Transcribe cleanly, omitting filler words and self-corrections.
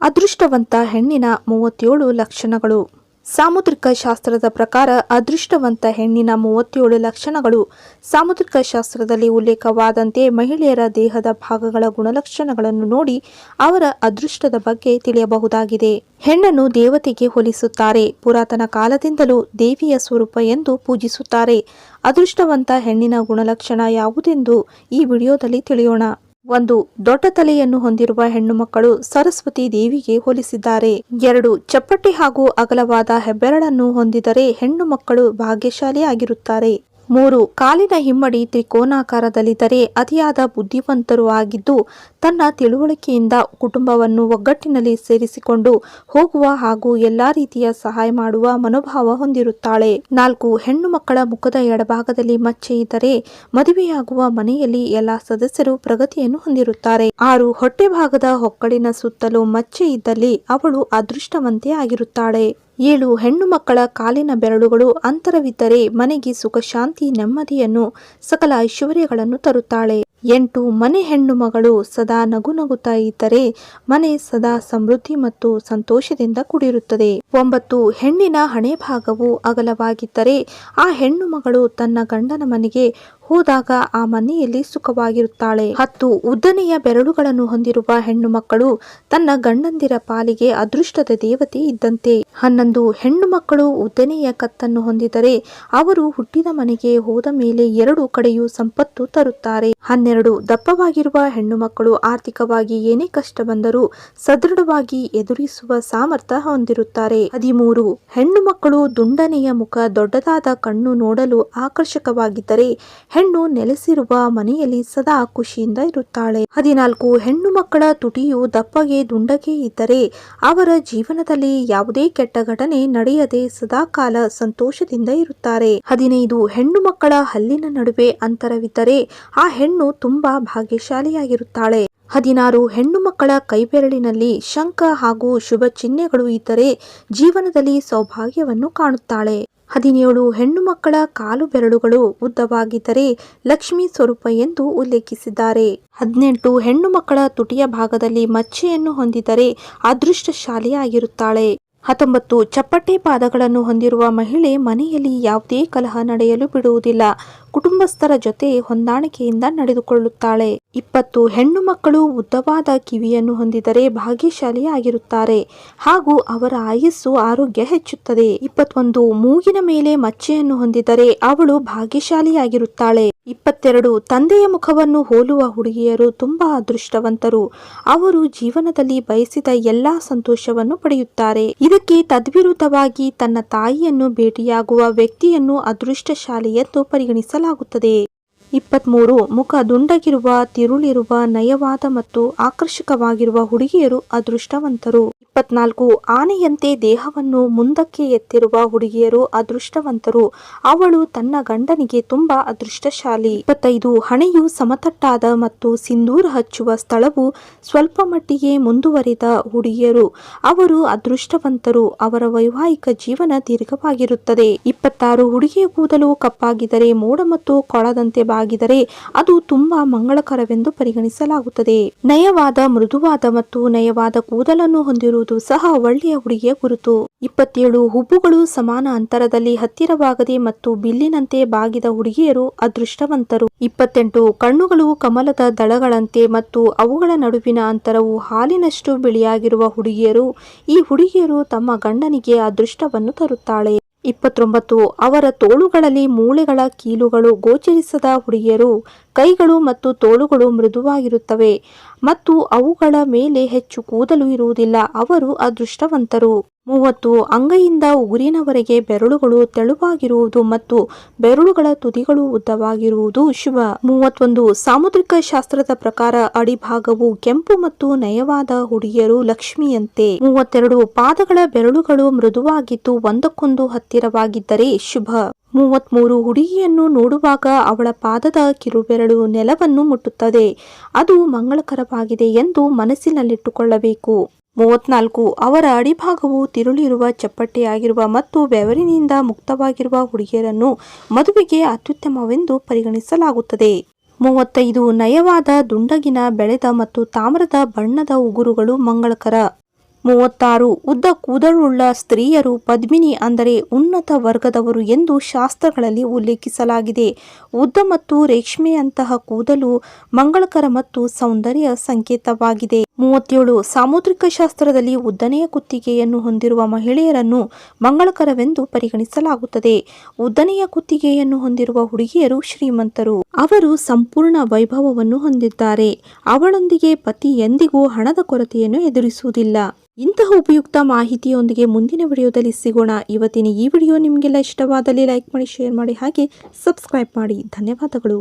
ಅದೃಷ್ಟವಂತ ಹೆಣ್ಣಿನ 37 ಲಕ್ಷಣಗಳು. ಸಾಮುದ್ರಿಕ ಶಾಸ್ತ್ರದ ಪ್ರಕಾರ ಅದೃಷ್ಟವಂತ ಹೆಣ್ಣಿನ 37 ಲಕ್ಷಣಗಳು ಸಾಮುದ್ರಿಕ ಶಾಸ್ತ್ರದಲ್ಲಿ ಉಲ್ಲೇಖವಾದಂತೆ ಮಹಿಳೆಯರ ದೇಹದ ಭಾಗಗಳ ಗುಣಲಕ್ಷಣಗಳನ್ನು ನೋಡಿ ಅವರ ಅದೃಷ್ಟದ ಬಗ್ಗೆ ತಿಳಿಯಬಹುದಾಗಿದೆ. ಹೆಣ್ಣನ್ನು ದೇವತೆಗೆ ಹೋಲಿಸುತ್ತಾರೆ. ಪುರಾತನ ಕಾಲದಿಂದಲೂ ದೇವಿಯ ಸ್ವರೂಪ ಎಂದು ಪೂಜಿಸುತ್ತಾರೆ. ಅದೃಷ್ಟವಂತ ಹೆಣ್ಣಿನ ಗುಣಲಕ್ಷಣ ಯಾವುದೆಂದು ಈ ವಿಡಿಯೋದಲ್ಲಿ ತಿಳಿಯೋಣ. 1. ದೊಡ್ಡ ತಲೆಯನ್ನು ಹೊಂದಿರುವ ಹೆಣ್ಣು ಮಕ್ಕಳು ಸರಸ್ವತಿ ದೇವಿಗೆ ಹೋಲಿಸಿದ್ದಾರೆ. 2. ಚಪ್ಪಟೆ ಹಾಗೂ ಅಗಲವಾದ ಹೆಬ್ಬೆರಳನ್ನು ಹೊಂದಿದರೆ ಹೆಣ್ಣು ಮಕ್ಕಳು ಭಾಗ್ಯಶಾಲಿಯಾಗಿರುತ್ತಾರೆ. 3. ಕಾಲಿನ ಹಿಮ್ಮಡಿ ತ್ರಿಕೋನಾಕಾರದಲ್ಲಿದ್ದರೆ ಅತಿಯಾದ ಬುದ್ಧಿವಂತರು ಆಗಿದ್ದು ತನ್ನ ತಿಳುವಳಿಕೆಯಿಂದ ಕುಟುಂಬವನ್ನು ಒಗ್ಗಟ್ಟಿನಲ್ಲಿ ಸೇರಿಸಿಕೊಂಡು ಹೋಗುವ ಹಾಗೂ ಎಲ್ಲಾ ರೀತಿಯ ಸಹಾಯ ಮಾಡುವ ಮನೋಭಾವ ಹೊಂದಿರುತ್ತಾಳೆ. 4. ಹೆಣ್ಣು ಮಕ್ಕಳ ಮುಖದ ಎಡಭಾಗದಲ್ಲಿ ಮಚ್ಚೆ ಇದ್ದರೆ ಮದುವೆಯಾಗುವ ಮನೆಯಲ್ಲಿ ಎಲ್ಲಾ ಸದಸ್ಯರು ಪ್ರಗತಿಯನ್ನು ಹೊಂದಿರುತ್ತಾರೆ. 6. ಹೊಟ್ಟೆ ಭಾಗದ ಹೊಕ್ಕಳಿನ ಸುತ್ತಲೂ ಮಚ್ಚೆ ಇದ್ದಲ್ಲಿ ಅವಳು ಅದೃಷ್ಟವಂತೆ ಆಗಿರುತ್ತಾಳೆ. 7. ಹೆಣ್ಣು ಮಕ್ಕಳ ಕಾಲಿನ ಬೆರಳುಗಳು ಅಂತರವಿದ್ದರೆ ಮನೆಗೆ ಸುಖ ಶಾಂತಿ ನೆಮ್ಮದಿಯನ್ನು ಸಕಲ ಐಶ್ವರ್ಯಗಳನ್ನು ತರುತ್ತಾಳೆ. 8. ಮನೆ ಹೆಣ್ಣು ಮಗಳು ಸದಾ ನಗು ನಗುತ್ತಾ ಇದ್ದರೆ ಮನೆ ಸದಾ ಸಮೃದ್ಧಿ ಮತ್ತು ಸಂತೋಷದಿಂದ ಕೂಡಿರುತ್ತದೆ. 9. ಹೆಣ್ಣಿನ ಹಣೆ ಭಾಗವು ಅಗಲವಾಗಿದ್ದರೆ ಆ ಹೆಣ್ಣು ಮಗಳು ತನ್ನ ಗಂಡನ ಮನೆಗೆ ಹೋದಾಗ ಆ ಮನೆಯಲ್ಲಿ ಸುಖವಾಗಿರುತ್ತಾಳೆ. 10. ಉದ್ದನೆಯ ಬೆರಳುಗಳನ್ನು ಹೊಂದಿರುವ ಹೆಣ್ಣು ಮಕ್ಕಳು ತನ್ನ ಗಂಡಂದಿರ ಪಾಲಿಗೆ ಅದೃಷ್ಟದ ದೇವತೆ ಇದ್ದಂತೆ. 11. ಹೆಣ್ಣು ಮಕ್ಕಳು ಉದ್ದನೆಯ ಕತ್ತನ್ನು ಹೊಂದಿದರೆ ಅವರು ಹುಟ್ಟಿದ ಮನೆಗೆ ಹೋದ ಮೇಲೆ ಎರಡು ಕಡೆಯೂ ಸಂಪತ್ತು ತರುತ್ತಾರೆ. 12. ದಪ್ಪವಾಗಿರುವ ಹೆಣ್ಣು ಮಕ್ಕಳು ಆರ್ಥಿಕವಾಗಿ ಏನೇ ಕಷ್ಟ ಬಂದರೂ ಸದೃಢವಾಗಿ ಎದುರಿಸುವ ಸಾಮರ್ಥ್ಯ ಹೊಂದಿರುತ್ತಾರೆ. 13. ಹೆಣ್ಣು ಮಕ್ಕಳು ದುಂಡನೆಯ ಮುಖ ದೊಡ್ಡದಾದ ಕಣ್ಣು ನೋಡಲು ಆಕರ್ಷಕವಾಗಿದ್ದರೆ ಹೆಣ್ಣು ನೆಲೆಸಿರುವ ಮನೆಯಲ್ಲಿ ಸದಾ ಖುಷಿಯಿಂದ ಇರುತ್ತಾಳೆ. 14. ಹೆಣ್ಣು ಮಕ್ಕಳ ತುಟಿಯು ದಪ್ಪಗೆ ದುಂಡಗೆ ಇದ್ದರೆ ಅವರ ಜೀವನದಲ್ಲಿ ಯಾವುದೇ ಕೆಟ್ಟ ಘಟನೆ ನಡೆಯದೆ ಸದಾಕಾಲ ಸಂತೋಷದಿಂದ ಇರುತ್ತಾರೆ. 15. ಹೆಣ್ಣು ಮಕ್ಕಳ ಹಲ್ಲಿನ ನಡುವೆ ಅಂತರವಿದ್ದರೆ ಆ ಹೆಣ್ಣು ತುಂಬಾ ಭಾಗ್ಯಶಾಲಿಯಾಗಿರುತ್ತಾಳೆ. 16. ಹೆಣ್ಣು ಮಕ್ಕಳ ಕೈಬೆರಳಿನಲ್ಲಿ ಶಂಖ ಹಾಗೂ ಶುಭ ಚಿಹ್ನೆಗಳು ಇದ್ದರೆ ಜೀವನದಲ್ಲಿ ಸೌಭಾಗ್ಯವನ್ನು ಕಾಣುತ್ತಾಳೆ. 17. ಹೆಣ್ಣು ಮಕ್ಕಳ ಕಾಲು ಬೆರಳುಗಳು ಉದ್ದವಾಗಿದ್ದರೆ ಲಕ್ಷ್ಮೀ ಸ್ವರೂಪ ಎಂದು ಉಲ್ಲೇಖಿಸಿದ್ದಾರೆ. 18. ಹೆಣ್ಣು ಮಕ್ಕಳ ತುಟಿಯ ಭಾಗದಲ್ಲಿ ಮಚ್ಚೆಯನ್ನು ಹೊಂದಿದರೆ ಅದೃಷ್ಟಶಾಲಿಯಾಗಿರುತ್ತಾಳೆ. 19. ಚಪ್ಪಟೆ ಪಾದಗಳನ್ನು ಹೊಂದಿರುವ ಮಹಿಳೆ ಮನೆಯಲ್ಲಿ ಯಾವುದೇ ಕಲಹ ನಡೆಯಲು ಬಿಡುವುದಿಲ್ಲ. ಕುಟುಂಬಸ್ಥರ ಜೊತೆ ಹೊಂದಾಣಿಕೆಯಿಂದ ನಡೆದುಕೊಳ್ಳುತ್ತಾಳೆ. 20. ಹೆಣ್ಣು ಮಕ್ಕಳು ಉದ್ದವಾದ ಕಿವಿಯನ್ನು ಹೊಂದಿದರೆ ಭಾಗ್ಯಶಾಲಿಯಾಗಿರುತ್ತಾರೆ ಹಾಗೂ ಅವರ ಆಯಸ್ಸು ಆರೋಗ್ಯ ಹೆಚ್ಚುತ್ತದೆ. 21. ಮೂಗಿನ ಮೇಲೆ ಮಚ್ಚೆಯನ್ನು ಹೊಂದಿದರೆ ಅವಳು ಭಾಗ್ಯಶಾಲಿಯಾಗಿರುತ್ತಾಳೆ. 22. ತಂದೆಯ ಮುಖವನ್ನು ಹೋಲುವ ಹುಡುಗಿಯರು ತುಂಬಾ ಅದೃಷ್ಟವಂತರು. ಅವರು ಜೀವನದಲ್ಲಿ ಬಯಸಿದ ಎಲ್ಲಾ ಸಂತೋಷವನ್ನು ಪಡೆಯುತ್ತಾರೆ. ಇದಕ್ಕೆ ತದ್ವಿರುದ್ಧವಾಗಿ ತನ್ನ ತಾಯಿಯನ್ನು ಭೇಟಿಯಾಗುವ ವ್ಯಕ್ತಿಯನ್ನು ಅದೃಷ್ಟಶಾಲಿ ಎಂದು ಪರಿಗಣಿಸಲಾಗುತ್ತದೆ. 23. ಮುಖ ದುಂಡಗಿರುವ ತಿರುಳಿರುವ ನಯವಾದ ಮತ್ತು ಆಕರ್ಷಕವಾಗಿರುವ ಹುಡುಗಿಯರು ಅದೃಷ್ಟವಂತರು. 24. ಆನೆಯಂತೆ ದೇಹವನ್ನು ಮುಂದಕ್ಕೆ ಎತ್ತಿರುವ ಹುಡುಗಿಯರು ಅದೃಷ್ಟವಂತರು. ಅವಳು ತನ್ನ ಗಂಡನಿಗೆ ತುಂಬಾ ಅದೃಷ್ಟಶಾಲಿ. 25. ಹಣೆಯು ಸಮತಟ್ಟಾದ ಮತ್ತು ಸಿಂಧೂರ ಹಚ್ಚುವ ಸ್ಥಳವು ಸ್ವಲ್ಪ ಮಟ್ಟಿಗೆ ಮುಂದುವರಿದ ಹುಡುಗಿಯರು ಅವರು ಅದೃಷ್ಟವಂತರು. ಅವರ ವೈವಾಹಿಕ ಜೀವನ ದೀರ್ಘವಾಗಿರುತ್ತದೆ. 26. ಹುಡುಗಿಯ ಕೂದಲು ಕಪ್ಪಾಗಿದ್ದರೆ ಮೋಡ ಮತ್ತು ಕೊಳದಂತೆ ಬಾಗಿದರೆ ಅದು ತುಂಬಾ ಮಂಗಳಕರವೆಂದು ಪರಿಗಣಿಸಲಾಗುತ್ತದೆ. ನಯವಾದ ಮೃದುವಾದ ಮತ್ತು ನಯವಾದ ಕೂದಲನ್ನು ಹೊಂದಿರುವುದು ಸಹ ಒಳ್ಳೆಯ ಹುಡುಗಿಯ ಗುರುತು. 27. ಹುಬ್ಬುಗಳು ಸಮಾನ ಅಂತರದಲ್ಲಿ ಹತ್ತಿರವಾಗದೆ ಮತ್ತು ಬಿಲ್ಲಿನಂತೆ ಬಾಗಿದ ಹುಡುಗಿಯರು ಅದೃಷ್ಟವಂತರು. 28. ಕಣ್ಣುಗಳು ಕಮಲದ ದಳಗಳಂತೆ ಮತ್ತು ಅವುಗಳ ನಡುವಿನ ಅಂತರವು ಹಾಲಿನಷ್ಟು ಬಿಳಿಯಾಗಿರುವ ಹುಡುಗಿಯರು ಈ ಹುಡುಗಿಯರು ತಮ್ಮ ಗಂಡನಿಗೆ ಅದೃಷ್ಟವನ್ನು ತರುತ್ತಾಳೆ. 29. ಅವರ ತೋಳುಗಳಲ್ಲಿ ಮೂಳೆಗಳ ಕೀಲುಗಳು ಗೋಚರಿಸದ ಹುಡುಗಿಯರು ಕೈಗಳು ಮತ್ತು ತೋಳುಗಳು ಮೃದುವಾಗಿರುತ್ತವೆ ಮತ್ತು ಅವುಗಳ ಮೇಲೆ ಹೆಚ್ಚು ಕೂದಲು ಇರುವುದಿಲ್ಲ. ಅವರು ಅದೃಷ್ಟವಂತರು. 30. ಅಂಗೈಯಿಂದ ಉಗುರಿನವರೆಗೆ ಬೆರಳುಗಳು ತೆಳುವಾಗಿರುವುದು ಮತ್ತು ಬೆರಳುಗಳ ತುದಿಗಳು ಉದ್ದವಾಗಿರುವುದು ಶುಭ. 31. ಸಾಮುದ್ರಿಕ ಶಾಸ್ತ್ರದ ಪ್ರಕಾರ ಅಡಿಭಾಗವು ಕೆಂಪು ಮತ್ತು ನಯವಾದ ಹುಡುಗಿಯರು ಲಕ್ಷ್ಮಿಯಂತೆ. 32. ಪಾದಗಳ ಬೆರಳುಗಳು ಮೃದುವಾಗಿದ್ದು ಒಂದಕ್ಕೊಂದು ಹತ್ತಿರವಾಗಿದ್ದರೆ ಶುಭ. 33. ಹುಡುಗಿಯನ್ನು ನೋಡುವಾಗ ಅವಳ ಪಾದದ ಕಿರುಬೆರಳು ನೆಲವನ್ನು ಮುಟ್ಟುತ್ತದೆ. ಅದು ಮಂಗಳಕರವಾಗಿದೆ ಎಂದು ಮನಸ್ಸಿನಲ್ಲಿಟ್ಟುಕೊಳ್ಳಬೇಕು. 34. ಅವರ ಅಡಿಭಾಗವು ತಿರುಳಿರುವ ಚಪ್ಪಟೆಯಾಗಿರುವ ಮತ್ತು ಬೆವರಿನಿಂದ ಮುಕ್ತವಾಗಿರುವ ಹುಡುಗಿಯರನ್ನು ಮದುವೆಗೆ ಅತ್ಯುತ್ತಮವೆಂದು ಪರಿಗಣಿಸಲಾಗುತ್ತದೆ. 35. ನಯವಾದ ದುಂಡಗಿನ ಬೆಳೆದ ಮತ್ತು ತಾಮ್ರದ ಬಣ್ಣದ ಉಗುರುಗಳು ಮಂಗಳಕರ. 36 ಉದ್ದ ಕೂದಲುಳ್ಳ ಸ್ತ್ರೀಯರು ಪದ್ಮಿನಿ ಅಂದರೆ ಉನ್ನತ ವರ್ಗದವರು ಎಂದು ಶಾಸ್ತ್ರಗಳಲ್ಲಿ ಉಲ್ಲೇಖಿಸಲಾಗಿದೆ. ಉದ್ದ ಮತ್ತು ರೇಷ್ಮೆಯಂತಹ ಕೂದಲು ಮಂಗಳಕರ ಮತ್ತು ಸೌಂದರ್ಯ ಸಂಕೇತವಾಗಿದೆ. 37 ಸಾಮುದ್ರಿಕ ಶಾಸ್ತ್ರದಲ್ಲಿ ಉದ್ದನೆಯ ಕುತ್ತಿಗೆಯನ್ನು ಹೊಂದಿರುವ ಮಹಿಳೆಯರನ್ನು ಮಂಗಳಕರವೆಂದು ಪರಿಗಣಿಸಲಾಗುತ್ತದೆ. ಉದ್ದನೆಯ ಕುತ್ತಿಗೆಯನ್ನು ಹೊಂದಿರುವ ಹುಡುಗಿಯರು ಶ್ರೀಮಂತರು. ಅವರು ಸಂಪೂರ್ಣ ವೈಭವವನ್ನು ಹೊಂದಿದ್ದಾರೆ. ಅವಳೊಂದಿಗೆ ಪತಿ ಎಂದಿಗೂ ಹಣದ ಕೊರತೆಯನ್ನು ಎದುರಿಸುವುದಿಲ್ಲ. ಇಂತಹ ಉಪಯುಕ್ತ ಮಾಹಿತಿಯೊಂದಿಗೆ ಮುಂದಿನ ವಿಡಿಯೋದಲ್ಲಿ ಸಿಗೋಣ. ಇವತ್ತಿನ ಈ ವಿಡಿಯೋ ನಿಮಗೆಲ್ಲ ಇಷ್ಟವಾದಲ್ಲಿ ಲೈಕ್ ಮಾಡಿ, ಶೇರ್ ಮಾಡಿ, ಹಾಗೆ ಸಬ್ಸ್ಕ್ರೈಬ್ ಮಾಡಿ. ಧನ್ಯವಾದಗಳು.